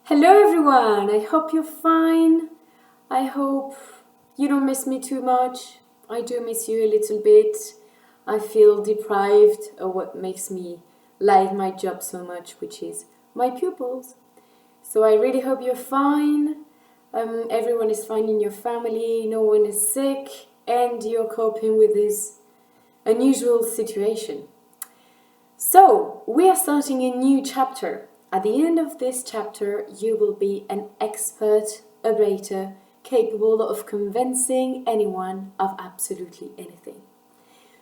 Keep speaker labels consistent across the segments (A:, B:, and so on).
A: Hello everyone, I hope you're fine. I hope you don't miss me too much. I do miss you a little bit. I feel deprived of what makes me like my job so much, which is my pupils. So I really hope you're fine. Everyone is fine in your family, no one is sick, and you're coping with this unusual situation. So, we are starting a new chapter. At the end of this chapter, you will be an expert orator capable of convincing anyone of absolutely anything.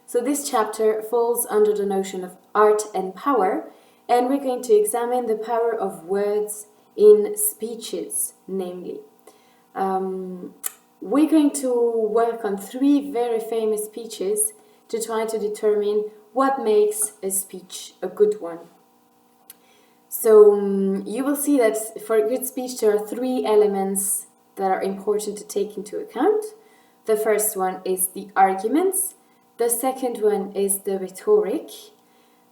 A: So, this chapter falls under the notion of art and power, and we're going to examine the power of words in speeches, namely. We're going to work on 3 very famous speeches to try to determine what makes a speech a good one. So you will see that for a good speech there are 3 elements that are important to take into account. The first one is the arguments. The second one is the rhetoric,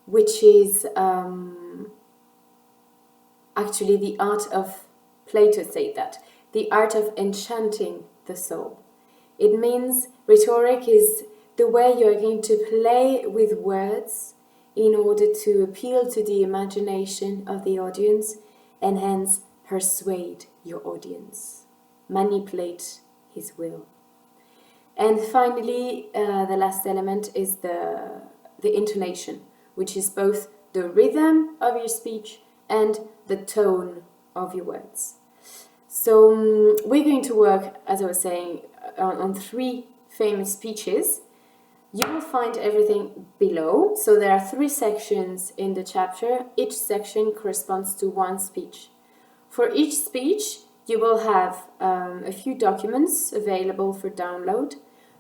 A: which is actually the art of, Plato said that, the art of enchanting the soul. It means rhetoric is the way you're going to play with words in order to appeal to the imagination of the audience and hence persuade your audience, manipulate his will. And finally, the last element is the intonation, which is both the rhythm of your speech and the tone of your words. So we're going to work, as I was saying, on 3 famous speeches. You will find everything below. So there are 3 sections in the chapter. Each section corresponds to 1 speech. For each speech, you will have a few documents available for download.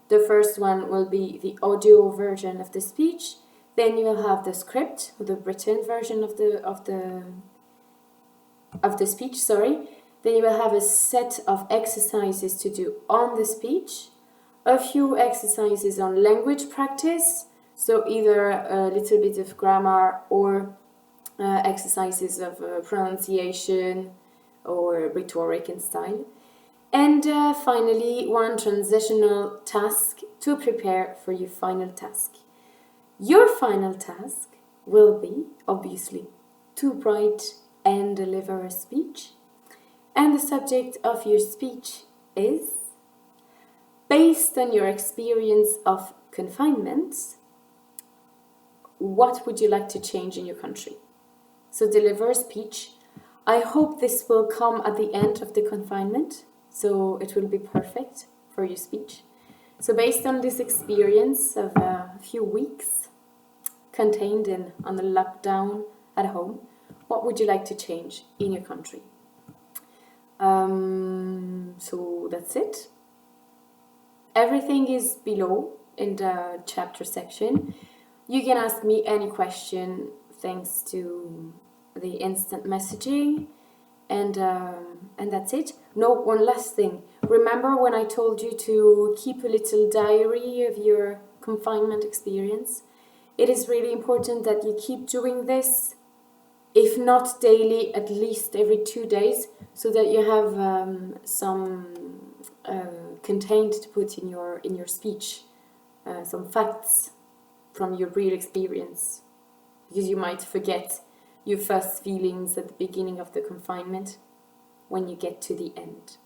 A: The first one will be the audio version of the speech. Then you will have the script, the written version of the speech. Then you will have a set of exercises to do on the speech, a few exercises on language practice, so either a little bit of grammar or exercises of pronunciation or rhetoric and style. And finally, 1 transitional task to prepare for your final task. Your final task will be, obviously, to write and deliver a speech. And the subject of your speech is, based on your experience of confinement, what would you like to change in your country? So deliver a speech. I hope this will come at the end of the confinement, so it will be perfect for your speech. So based on this experience of a few weeks contained on the lockdown at home, what would you like to change in your country? So that's it. Everything is below in the chapter section. You can ask me any question thanks to the instant messaging, and that's it. No, one last thing. Remember when I told you to keep a little diary of your confinement experience? It is really important that you keep doing this, if not daily, at least every 2 days, so that you have some contained to put in your speech, some facts from your real experience, because you might forget your first feelings at the beginning of the confinement when you get to the end.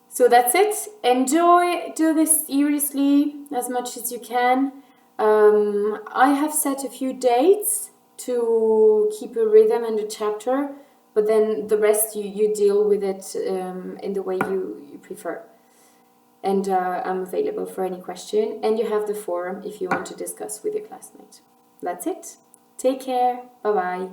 A: So that's it. Enjoy, do this seriously as much as you can. I have set a few dates to keep a rhythm in the chapter, but then the rest you deal with it in the way you prefer. And I'm available for any question, and you have the forum if you want to discuss with your classmate. That's it. Take care. Bye-bye.